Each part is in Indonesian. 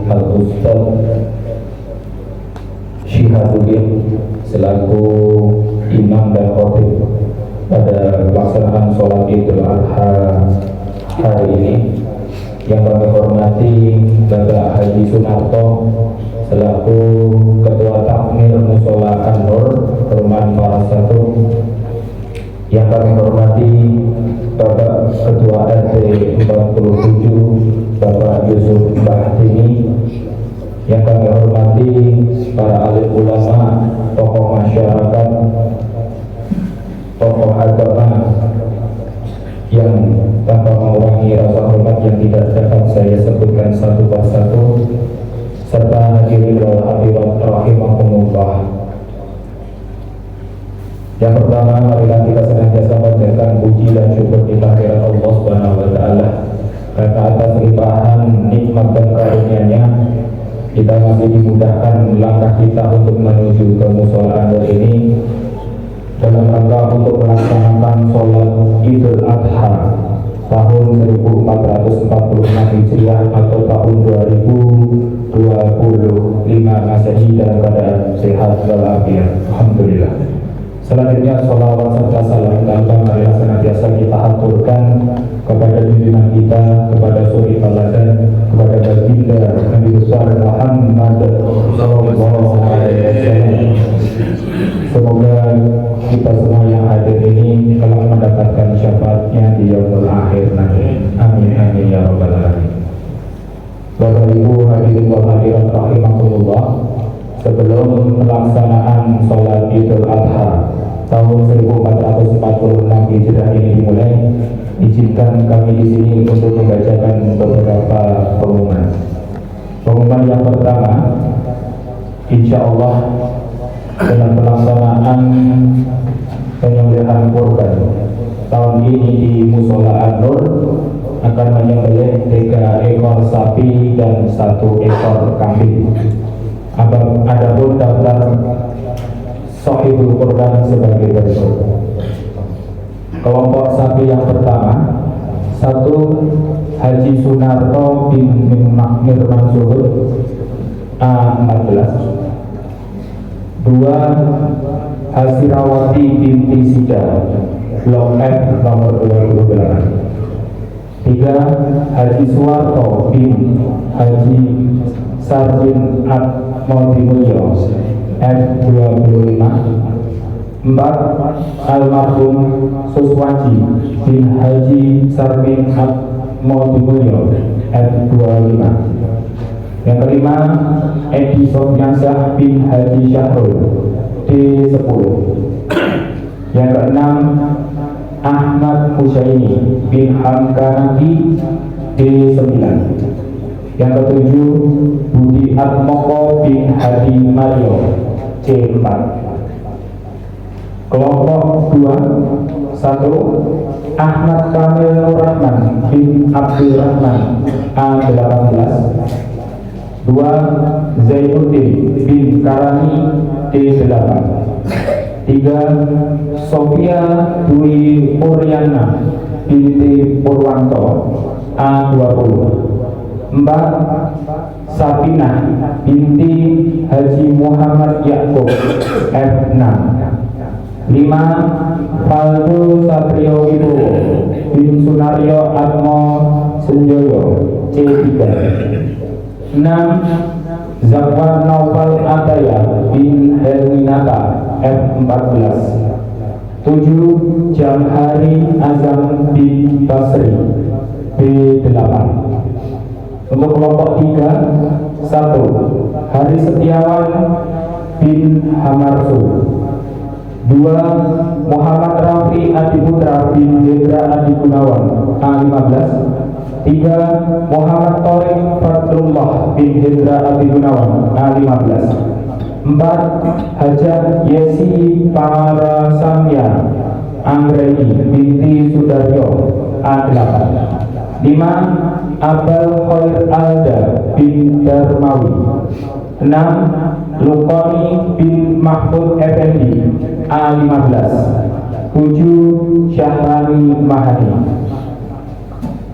Al-Ustaz Syihabuddin selaku imam dan khotib pada pelaksanaan sholat Idul Adha hari ini. Yang kami hormati Bapak Haji Sunarto selaku Ketua Takmir Mushola An-Nur Perumahan Parasatu. Yang kami hormati Bapak Ketua RT 47 Bapak Yusuf Bahtini. Yang kami hormati para alim ulama, tokoh masyarakat, tokoh agama yang tanpa mengurangi rasa hormat yang tidak dapat saya sebutkan satu persatu, serta hadirin wal hadirat rahimakumullah. Yang pertama, marilah kita senantiasa panjatkan puji dan syukur kita kehadirat Allah Subhanahu wa taala karena atas limpahan nikmat dan karunia-Nya kita masih dimudahkan langkah kita untuk menuju ke mushola An-Nur ini dalam rangka untuk melaksanakan sholat Idul Adha tahun 1446 Hijriah atau tahun 2025 Masehi dalam keadaan sehat walafiat. Alhamdulillah. Selanjutnya sholawat serta salam marilah senantiasa kita aturkan kepada junjungan kita, kepada suri teladan, kepada baginda Nabi besar Muhammad sallallahu alaihi wasallam. Semoga kita semua yang hadir ini telah mendapatkan syafaatnya di yaumul akhir nanti. Amin amin ya rabbal alamin. Bapak Ibu hadirin wal hadirat rahimakumullah, sebelum pelaksanaan sholat Idul Adha tahun 1446 Hijriah ini dimulai, izinkan kami di sini untuk membacakan beberapa pengumuman. Pengumuman yang pertama, insya Allah dalam pelaksanaan penyembelihan kurban tahun ini di Mushola An-Nur akan menyembelih 3 ekor sapi dan 1 ekor kambing. Adapun daftar sahibul kurban sebagai berikut. Kelompok sapi yang pertama, 1 Haji Sunarto bin Makmir Mansur A14, 2 Hasirawati binti Sida Blok F nomor 28, 3 Haji Suwarto bin Haji Sarjin Atmodimulyo F25, 4 Almarhum Suswaji bin Haji Sarmin Atmodimulyo F25. Yang kelima, Edi Sofyansah bin Haji Syahrul D10. Yang keenam, Ahmad Husaini bin Hamkanaki D9. Yang ketujuh, Budi Atmoko bin Hadi Mario C4. Kelompok 2, 1 Ahmad Kamil Nurrahman bin Abdul Rahman A18, 2 Zainuddin bin Karani D8, 3 Sofia Dwi Puriana binti Purwanto A20, 4 Sapinah binti Haji Muhammad Yaakob F6, 5 Faldo Satrio Wibowo bin Sunario Atmo Senjoyo C3, 6 Zakwan Naufal Ataya bin Herminata F14, 7 Jamhari Azam bin Basri B8. Untuk kelompok 3, 1 Hari Setiawan bin Hamarsu, 2 Muhammad Rafi Adiputra bin Hendra Adi Gunawan A15, 3 Muhammad Torik Fadlullah bin Hendra Adi Gunawan A15, 4 Hajah Yesi Parasamya Anggreni binti Sudaryo A8, 5 Abel Khair Alda bin Darmawi, 6 Lukoni bin Mahfud Effendi A15, 7 Syahrani Mahadi.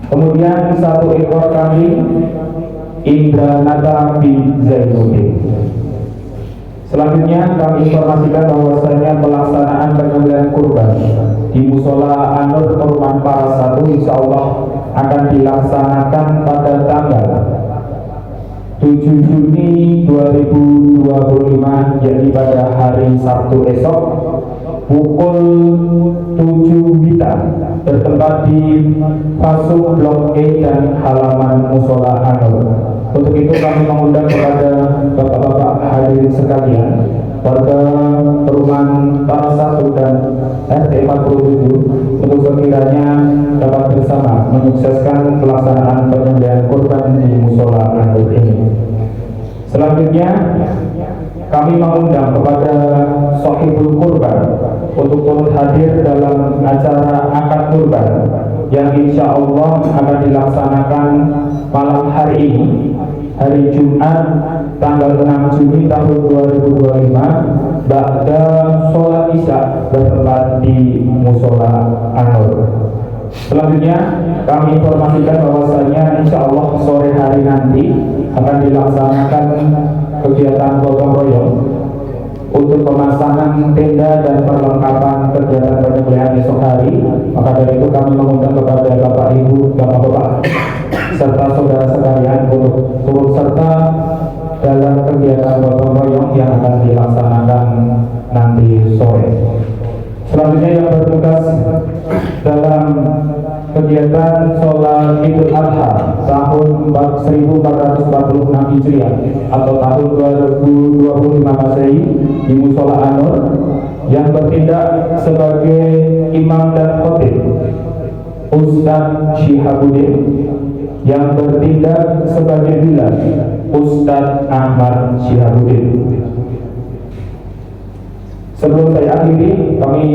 Kemudian 1 ekor kambing Indranata bin Zainuddin. Selanjutnya kami informasikan bahwasanya pelaksanaan penyembelihan kurban di Musola An-Nur Perumahan Paras 1 insya Allah akan dilaksanakan pada tanggal 7 Juni 2025, yakni pada hari Sabtu esok pukul 7 WITA, bertempat di Pasung Blok E dan halaman Musola An-Nur. Untuk itu kami mengundang kepada bapak-bapak hadirin sekalian, warga perumahan Paras 1 dan RT 47 untuk sekiranya dapat bersama menyukseskan pelaksanaan penyembelihan kurban di Musola An-Nur ini. Selanjutnya kami mengundang kepada Sohibul Kurban untuk turut hadir dalam acara akad kurban yang insya Allah akan dilaksanakan malam hari ini, hari Jumat tanggal 6 Juni tahun 2025, ba'da sholat isya bertempat di Musola An-Nur. Selanjutnya kami informasikan bahwasanya insya Allah sore hari nanti akan dilaksanakan kegiatan gotong royong untuk pemasangan tenda dan perlengkapan kegiatan penyembelihan esok hari. Maka dari itu kami mengundang kepada Bapak Ibu, Bapak-bapak serta saudara sekalian untuk turut serta dalam kegiatan gotong royong yang akan dilaksanakan nanti sore. Selanjutnya yang bertugas dalam kegiatan sholat Idul Adha tahun 1446 Hijriah atau tahun 2025 Masehi di Musola An-Nur, yang bertindak sebagai imam dan khotib Ustadz Syihabuddin, yang bertindak sebagai bilal Ustadz Ahmad Syihabuddin. Sebelum saya akhiri, kami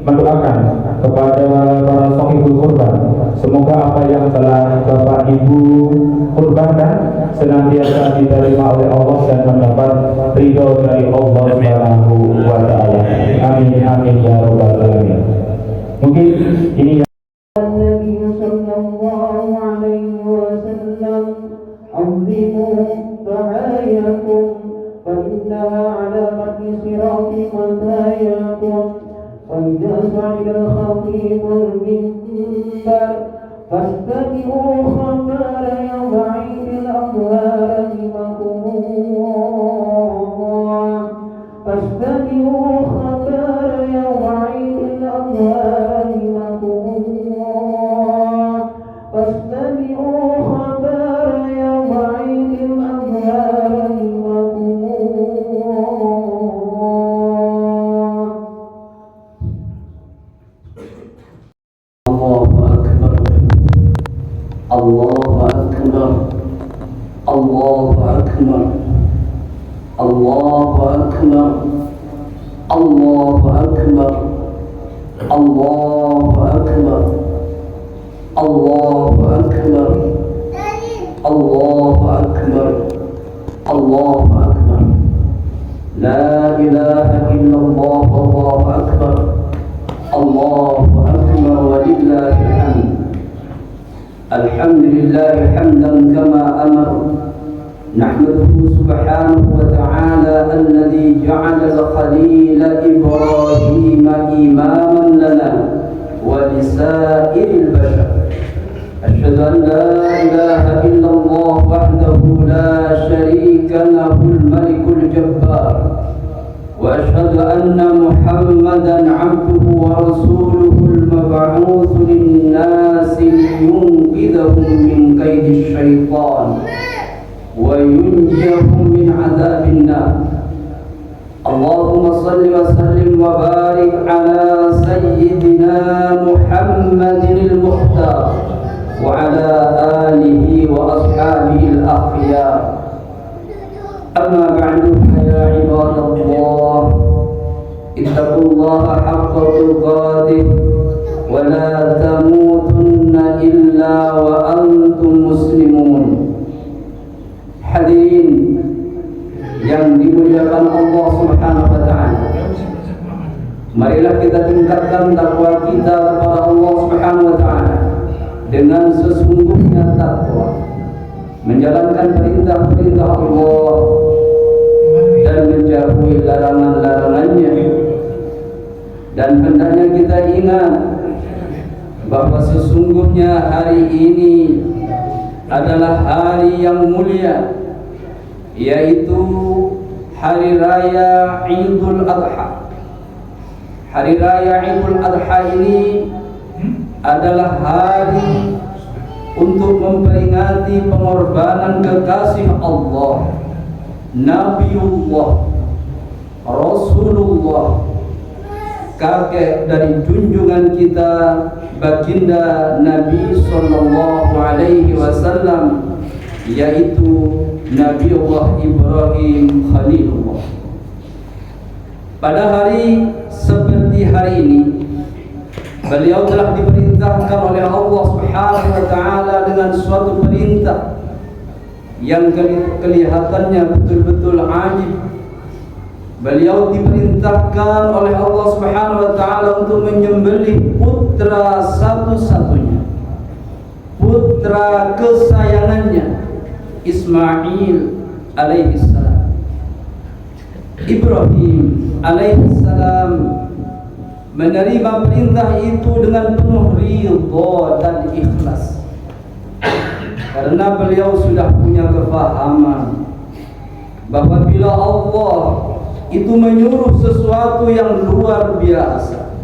mendoakan kepada para sohibul kurban, semoga apa yang telah Bapak Ibu kurbankan senantiasa diterima oleh Allah dan mendapat ridho dari Allah Subhanahu wa Ta'ala. Amin amin ya rabbal alamin. Mungkin ini Nabi sallallahu alaihi wasallam, azimu ta'ayakum فإنها على متن صراط متاياكم، وإذا صعد الخطيب المنبر فاستمعوا خبر يوم عيد الأطهار رحمكم الله، فاستمعوا خبر يوم عيد الأطهار رحمكم الله، فاستمعوا خبر يوم عيد الأطهار الله أكبر الله أكبر الله أكبر الله أكبر الله أكبر الله أكبر الله أكبر الله أكبر لا إله إلا الله الله أكبر الله أكبر ولله الحمد. الحمد لله حمدا كما أمر، نحمده سبحانه وتعالى الذي جعل الخليل إبراهيم إماما لنا ولسائر البشر. أشهد أن لا إله إلا الله وحده لا شريك له الملك الجبار، وأشهد أن محمدا عبده ورسوله المبعوث للناس لينقذهم من كيد الشيطان وينجيهم من عذاب النار. اللهم صل وسلم وبارك على سيدنا محمد المختار وعلى آله وأصحابه الأخيار. أما بعد فيا عباد الله، اتقوا الله حق تقاته ولا تموتن إلا وأنتم مسلمون. Hadirin yang dimuliakan Allah Subhanahu wa Ta'ala, marilah kita tingkatkan takwa kita kepada Allah Subhanahu wa Ta'ala dengan sesungguhnya takwa. menjalankan perintah-perintah Allah dan menjauhi larangan-larangannya. Dan hendaknya kita ingat bahwa sesungguhnya hari ini adalah hari yang mulia, yaitu Hari Raya Idul Adha. Hari Raya Idul Adha ini adalah hari untuk memperingati pengorbanan kekasih Allah, Nabiullah, Rasulullah, kakek dari junjungan kita, baginda Nabi Sallallahu Alaihi Wasallam, yaitu Nabiullah Ibrahim Khalilullah. Pada hari seperti hari ini, beliau telah diperintahkan oleh Allah Subhanahu wa taala dengan suatu perintah yang kelihatannya betul-betul ajib. Beliau diperintahkan oleh Allah Subhanahu wa taala untuk menyembelih putra satu-satunya, putra kesayangannya, Ismail alaihissalam. Ibrahim alaihissalam menerima perintah itu dengan penuh ridha dan ikhlas, karena beliau sudah punya kefahaman bahwa bila Allah itu menyuruh sesuatu yang luar biasa,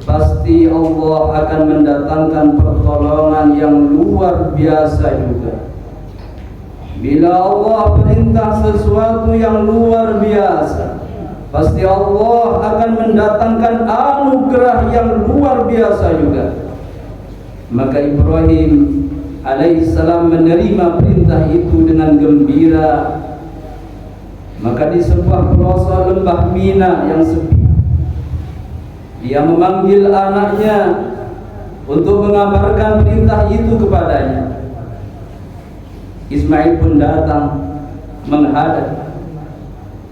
pasti Allah akan mendatangkan pertolongan yang luar biasa juga. Bila Allah perintah sesuatu yang luar biasa, pasti Allah akan mendatangkan anugerah yang luar biasa juga. Maka Ibrahim alaihissalam menerima perintah itu dengan gembira. Maka di sebuah pelosok lembah Mina yang sepi, dia memanggil anaknya untuk mengabarkan perintah itu kepadanya. Ismail pun datang menghadap.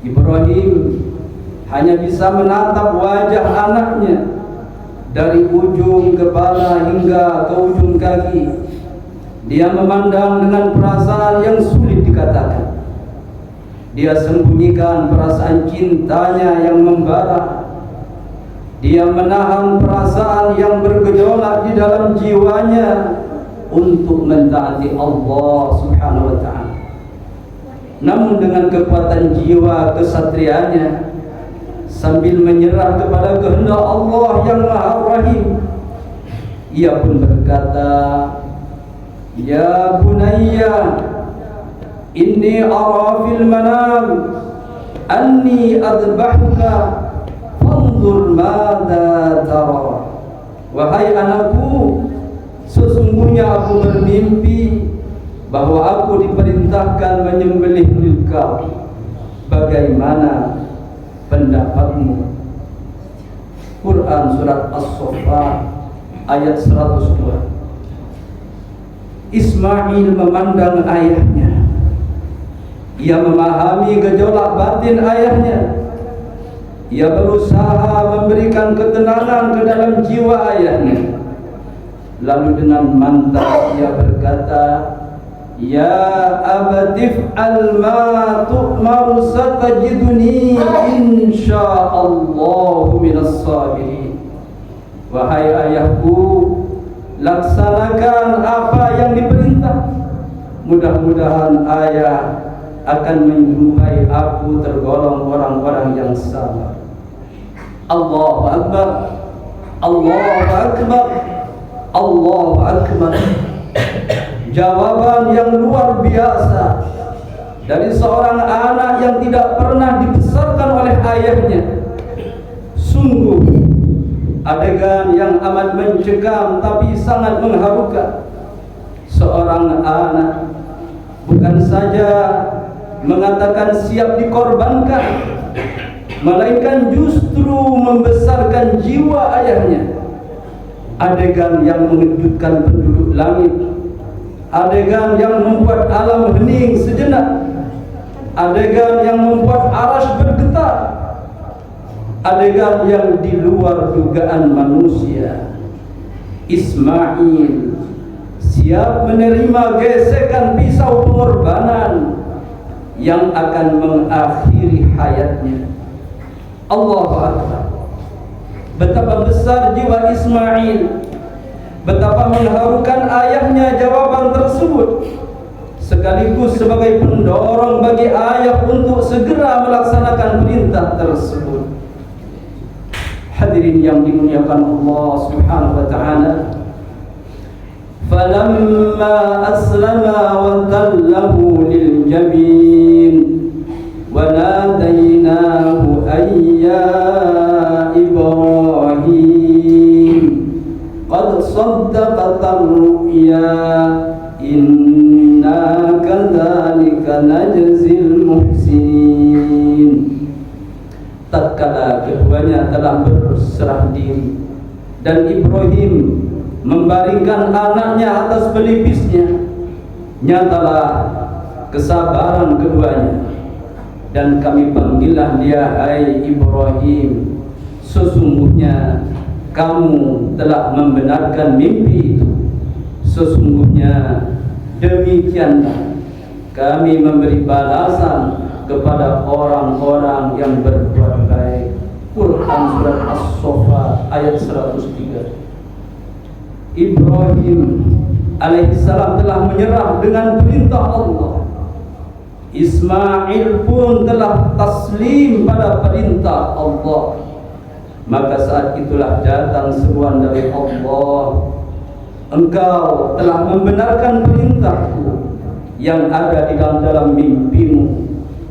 Ibrahim hanya bisa menatap wajah anaknya dari ujung kepala hingga ke ujung kaki. Dia memandang dengan perasaan yang sulit dikatakan. Dia sembunyikan perasaan cintanya yang membara. Dia menahan perasaan yang bergejolak di dalam jiwanya untuk mentaati Allah Subhanahu wa taala. Namun dengan kekuatan jiwa kesatrianya, sambil menyerah kepada kehendak Allah yang Maha Rahim, ia pun berkata, "Ya bunayya, inni ara fil manam anni adbahuka fanzur madza tara." Wahai anakku, sesungguhnya aku bermimpi bahwa aku diperintahkan menyembelih engkau. Bagaimana pendapatmu? Quran surat As-Saffat ayat 102. Ismail memandang ayahnya. Ia memahami gejolak batin ayahnya. Ia berusaha memberikan ketenangan ke dalam jiwa ayahnya. Lalu dengan mantap ia berkata, "Ya abatif al-ma tu'maru satajiduni insyaallahu minas sabirin." Wahai ayahku, laksanakan apa yang diperintah. Mudah-mudahan ayah akan menjumpai aku tergolong orang-orang yang sabar. Allahu Akbar, Allahu Akbar, Allahu Akbar. Jawaban yang luar biasa dari seorang anak yang tidak pernah dibesarkan oleh ayahnya. Sungguh adegan yang amat mencekam tapi sangat mengharukan. Seorang anak bukan saja mengatakan siap dikorbankan, melainkan justru membesarkan jiwa ayahnya. Adegan yang mengejutkan penduduk langit, adegan yang membuat alam hening sejenak, adegan yang membuat arasy bergetar, adegan yang di luar dugaan manusia. Ismail, si siap menerima gesekan pisau pengorbanan yang akan mengakhiri hayatnya. Allahu Akbar. Betapa besar jiwa Ismail, betapa mengharukan ayahnya jawaban tersebut, sekaligus sebagai pendorong bagi ayah untuk segera melaksanakan perintah tersebut. Hadirin yang dimuliakan Allah Subhanahu wa taala, falamma aslama wa tallahu lil jabin wa nadainahu ayya Ibrahim qad saddaqta ar-ru'ya inna kadzalika najzil muhsinin. Tatkala keduanya telah berserah diri dan Ibrahim membaringkan anaknya atas pelipisnya, nyatalah kesabaran keduanya, dan kami panggillah dia, hai Ibrahim, sesungguhnya kamu telah membenarkan mimpi itu. Sesungguhnya demikianlah kami memberi balasan kepada orang-orang yang berbuat baik. Quran surat As-Saffat ayat 103. Ibrahim alaihissalam telah menyerah dengan perintah Allah. Ismail pun telah taslim pada perintah Allah. Maka saat itulah datang seruan dari Allah, engkau telah membenarkan perintahku yang ada di dalam mimpimu,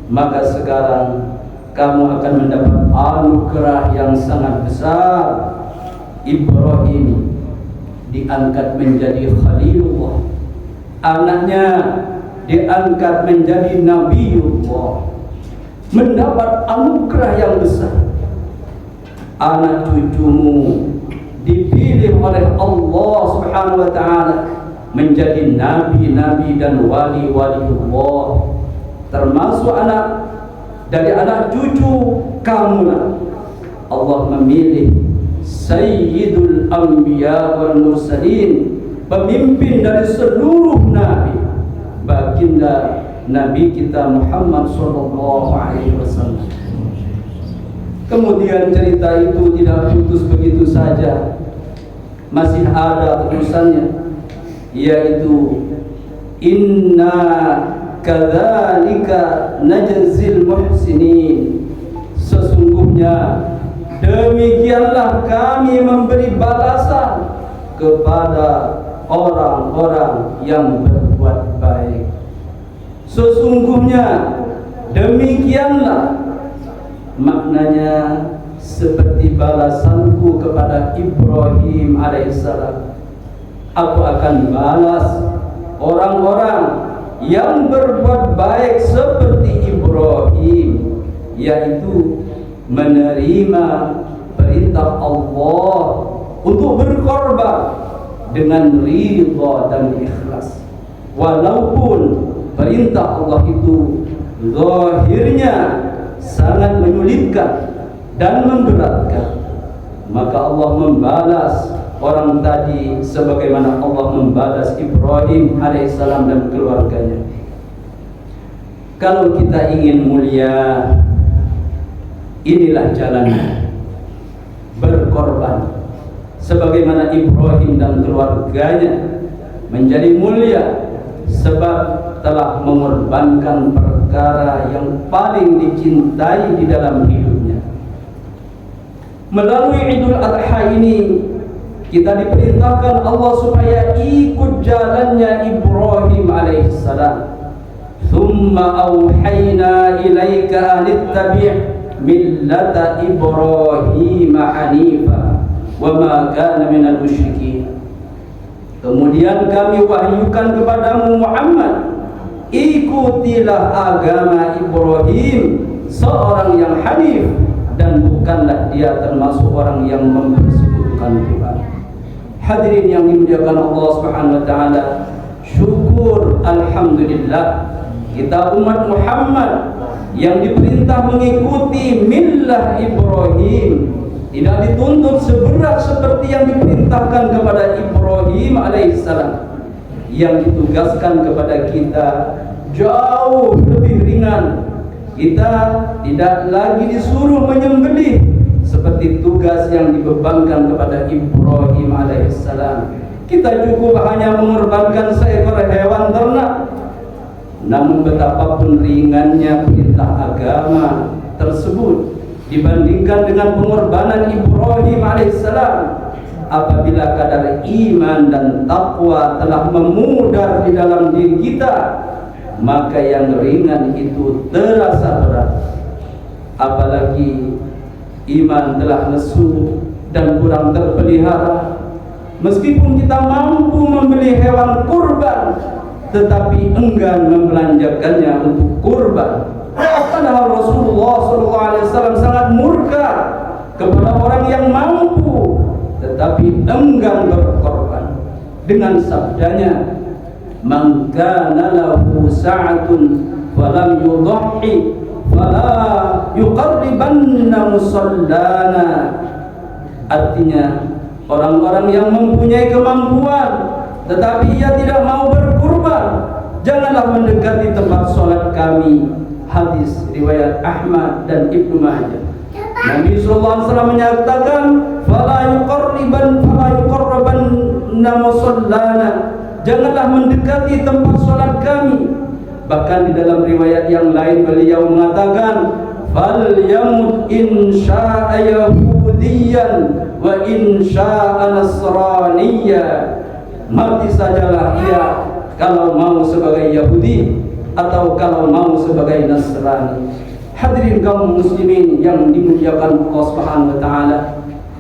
maka sekarang kamu akan mendapat anugerah yang sangat besar. Ibrahim diangkat menjadi Khalilullah, anaknya diangkat menjadi Nabiullah, mendapat anugerah yang besar. Anak cucumu dipilih oleh Allah Subhanahu wa taala menjadi nabi-nabi dan wali-waliullah, termasuk dari anak cucu kamulah Allah memilih Sayyidul Anbiya wal Mursalin, pemimpin dari seluruh nabi, baginda Nabi kita Muhammad sallallahu alaihi wasallam. Kemudian cerita itu tidak putus begitu saja, masih ada terusannya, yaitu inna kadzalika najzil muhsinin, sesungguhnya demikianlah kami memberi balasan kepada orang-orang yang berbuat baik. Sesungguhnya demikianlah, maknanya seperti balasanku kepada Ibrahim alaihissalam, aku akan balas orang-orang yang berbuat baik seperti Ibrahim, yaitu menerima perintah Allah untuk berkorban dengan ridha dan ikhlas, walaupun perintah Allah itu zahirnya sangat menyulitkan dan memberatkan. Maka Allah membalas orang tadi sebagaimana Allah membalas Ibrahim alaihissalam dan keluarganya. Kalau kita ingin mulia, inilah jalannya, berkorban sebagaimana Ibrahim dan keluarganya menjadi mulia sebab telah mengorbankan perkara yang paling dicintai di dalam hidupnya. Melalui Idul Adha ini kita diperintahkan Allah supaya ikut jalannya Ibrahim alaihissalam. Thumma awhayna ilaika anittabi' millata Ibrahim hanifa wa ma kana minal musyrikin. Kemudian kami wahyukan kepadamu Muhammad, ikutilah agama Ibrahim, seorang yang hanif, dan bukanlah dia termasuk orang yang mempersekutukan Tuhan. Hadirin yang dimuliakan Allah Subhanahu wa taala, syukur alhamdulillah kita umat Muhammad yang diperintah mengikuti millah Ibrahim, tidak dituntut seberat seperti yang diperintahkan kepada Ibrahim alaihissalam, yang ditugaskan kepada kita jauh lebih ringan. Kita tidak lagi disuruh menyembelih seperti tugas yang dibebankan kepada Ibrahim alaihissalam. Kita cukup hanya mengorbankan seekor hewan ternak. Namun betapapun ringannya perintah agama tersebut dibandingkan dengan pengorbanan Ibrahim alaihissalam, apabila kadar iman dan takwa telah memudar di dalam diri kita, maka yang ringan itu terasa berat. Apalagi iman telah lesu dan kurang terpelihara. Meskipun kita mampu membeli hewan kurban, tetapi enggan membelanjakannya untuk kurban. Padahal Rasulullah SAW sangat murka kepada orang yang mampu tetapi enggan berkorban dengan sabdanya, "Man kana lahu sa'atun falam yudhi fala yuqarribanna musallana." Artinya, orang-orang yang mempunyai kemampuan tetapi ia tidak mau berkurban, janganlah mendekati tempat sholat kami. Hadis riwayat Ahmad dan Ibnu Majah. Nabi sallallahu alaihi wasallam menyatakan, "Fala yuqarribanna musallana." Janganlah mendekati tempat sholat kami. Bahkan di dalam riwayat yang lain beliau mengatakan, "Fal yamut in syaa'a yahudiyan wa in syaa'a nasraniyya." Mati sajalah ia kalau mau sebagai Yahudi atau kalau mau sebagai Nasrani. Hadirin kaum muslimin yang dimuliakan Allah Subhanahu wa taala.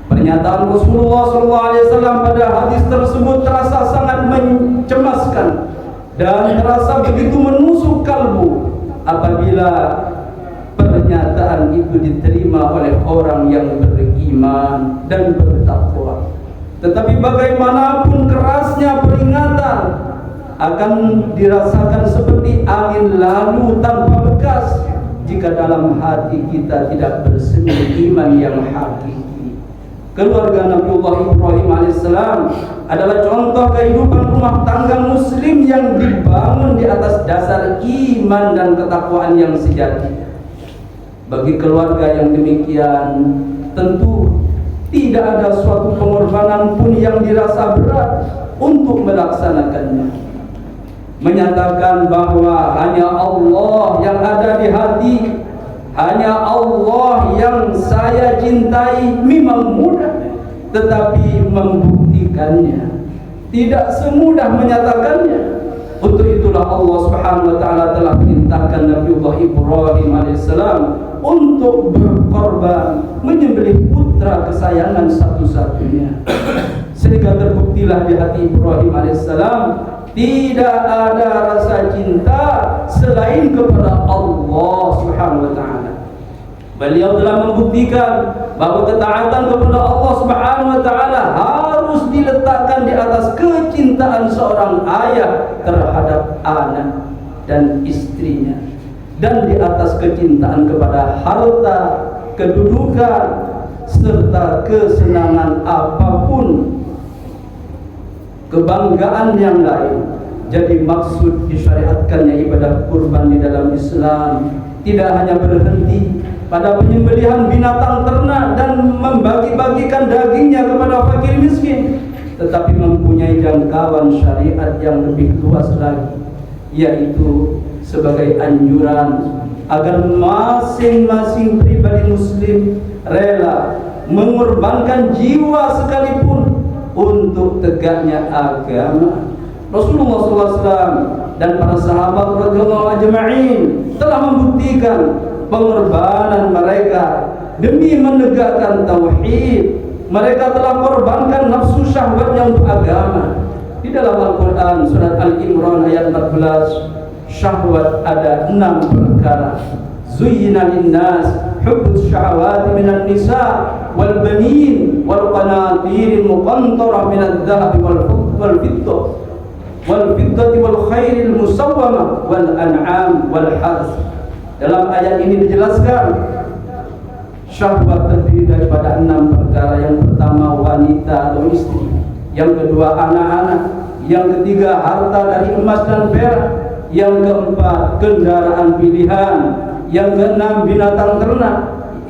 Pernyataan Rasulullah SAW pada hadis tersebut terasa sangat mencemaskan dan terasa begitu menusuk kalbu apabila pernyataan itu diterima oleh orang yang beriman dan bertakwa. Tetapi bagaimanapun kerasnya peringatan akan dirasakan seperti angin lalu tanpa bekas jika dalam hati kita tidak bersemi iman yang hakiki. Keluarga Nabiullah Ibrahim alaihissalam adalah contoh kehidupan rumah tangga muslim yang dibangun di atas dasar iman dan ketakwaan yang sejati. Bagi keluarga yang demikian, tentu tidak ada suatu pengorbanan pun yang dirasa berat untuk melaksanakannya. Menyatakan bahwa hanya Allah yang ada di hati, hanya Allah yang saya cintai memang mudah, tetapi membuktikannya tidak semudah menyatakannya. Untuk itulah Allah Subhanahu wa taala telah perintahkan Nabiullah Ibrahim alaihissalam untuk berkorban, menyembelih putra kesayangan satu-satunya. Sehingga terbuktilah di hati Ibrahim alaihissalam tidak ada rasa cinta selain kepada Allah Subhanahu wa taala. Beliau telah membuktikan bahwa ketaatan kepada Allah Subhanahu wa taala harus diletakkan di atas kecintaan seorang ayah terhadap anak dan istrinya, dan di atas kecintaan kepada harta, kedudukan, serta kesenangan apapun, kebanggaan yang lain. Jadi maksud disyariatkannya ibadah kurban di dalam Islam tidak hanya berhenti pada penyembelihan binatang ternak dan membagi-bagikan dagingnya kepada fakir miskin, tetapi mempunyai jangkauan syariat yang lebih luas lagi, yaitu sebagai anjuran agar masing-masing pribadi muslim rela mengorbankan jiwa sekalipun untuk tegaknya agama. Rasulullah SAW dan para sahabat radhiyallahu ajma'in telah membuktikan pengorbanan mereka demi menegakkan tauhid. Mereka telah korbankan nafsu syahwatnya untuk agama. Di dalam Al-Quran surat Al-Imran ayat 14, syahwat ada 6 perkara. Zuyyina linnas hubbus syahawati minan nisa wal banin wal qanatiril muqantarah minadh dhahabi wal fiddah wal fiddati wal khairil musawwamah wal an'am wal harth. Dalam ayat ini dijelaskan syahwat terdiri daripada 6 perkara. Yang pertama wanita atau istri, yang kedua anak-anak, yang ketiga harta dari emas dan perak, yang keempat kendaraan pilihan, yang keenam binatang ternak,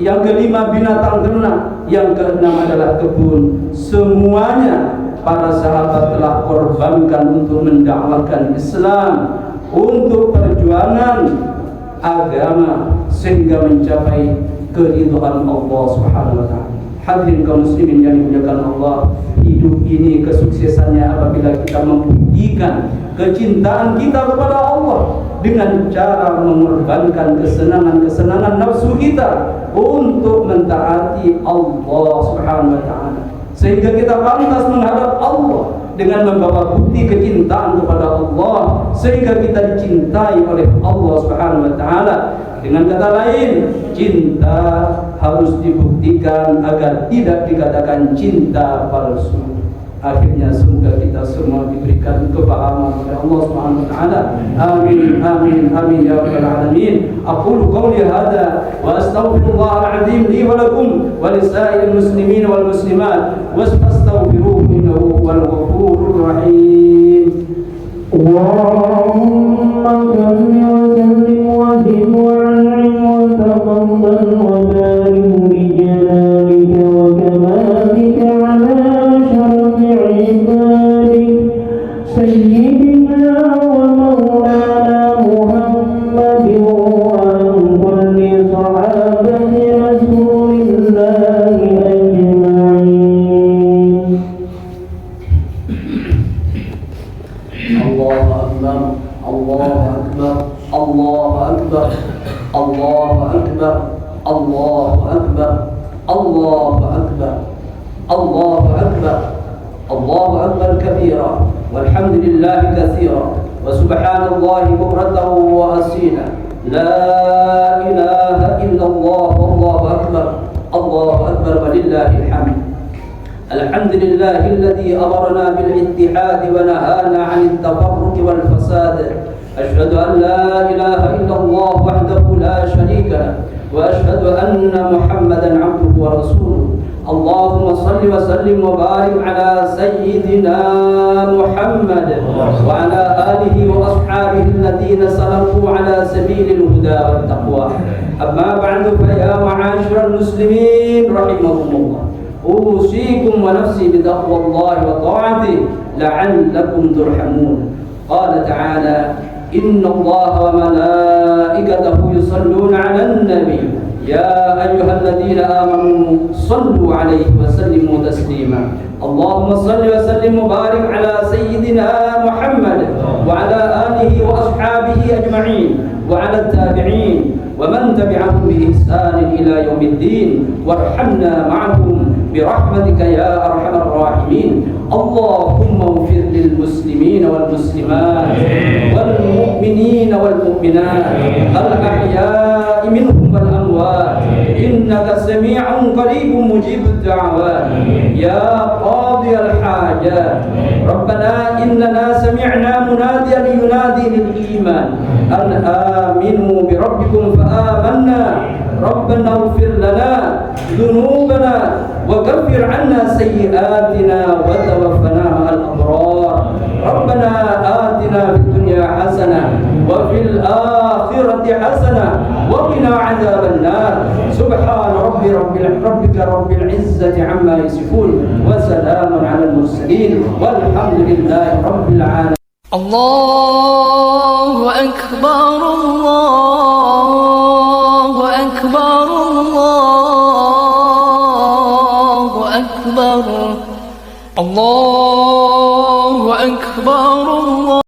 yang kelima binatang ternak, yang keenam adalah kebun. Semuanya para sahabat telah korbankan untuk mendakwakan Islam, untuk perjuangan agama sehingga mencapai keridhaan Allah Subhanahu wa taala. Hadirin kaum muslimin yang dimuliakan Allah, hidup ini kesuksesannya apabila kita membuktikan kecintaan kita kepada Allah dengan cara mengorbankan kesenangan-kesenangan nafsu kita untuk mentaati Allah Subhanahu wa taala, sehingga kita pantas menghadap Allah dengan membawa bukti kecintaan kepada Allah, sehingga kita dicintai oleh Allah Subhanahu wa taala. Dengan kata lain, cinta harus dibuktikan agar tidak dikatakan cinta palsu. Akhirnya semoga kita semua diberikan kefahaman oleh Allah Subhanahu wa taala. Amin amin amin ya rabbal alamin. Aqulu qawli hadza wa astaghfirullahal azim li wa lakum wa lisa'iril muslimin wal muslimat wastaghfiruhu innahu huwal ghafurur rahim. Allahumma salli wa sallim wa zid wa an'im wa taqabbal wa barik bi jalalika wa kamalika ala سيدنا ومولانا محمد وعن كل صحابة رسول الله أجمعين. الله أكبر الله أكبر الله أكبر الله أكبر الله أكبر الله أكبر الله أكبر الله أكبر كبيرا والحمد لله كثيرا وسبحان الله بكرة وأصيلا لا إله إلا الله والله أكبر الله أكبر ولله الحمد. الحمد لله الذي أمرنا بالاتحاد ونهانا عن التفرق والفساد. أشهد أن لا إله إلا الله وحده لا شريك له وأشهد أن محمدا عبده ورسوله. اللهم صل وسلم وبارك على سيدنا محمد وعلى آله وأصحابه الذين سلكوا على سبيل الهدى والتقوى. أما بعد فيا معاشر المسلمين رحمكم الله، أوصيكم ونفسي بتقوى الله وطاعته لعلكم ترحمون. قال تعالى: إن الله وملائكته يصلون على النبي يا أيها الذين آمنوا صلوا عليه وسلموا تسليما. اللهم صل وسلم وبارك على سيدنا محمد وعلى آله وأصحابه أجمعين وعلى التابعين ومن تبعهم بإحسان إلى يوم الدين، وارحمنا معهم برحمتك يا أرحم الراحمين. اللهم اغفر للمسلمين والمسلمات والمؤمنين والمؤمنات الأحياء منهم والأموات إنك سميع قريب مجيب الدعوات يا قاضي الحاجات. ربنا إننا سمعنا مناديا ينادي للإيمان أن آمنوا بربكم فآمنا. ربنا اغفر لنا ذنوبنا وكفر عنا سيئاتنا وتوفنا مع الأبرار. ربنا آتنا في الدنيا حسنة وفي الآخرة حسنة وقنا عذاب النار. سبحان ربك رب العزة عما يصفون وسلام على المرسلين والحمد لله رب العالمين. الله أكبر الله أكبر الله أكبر الله أكبر الله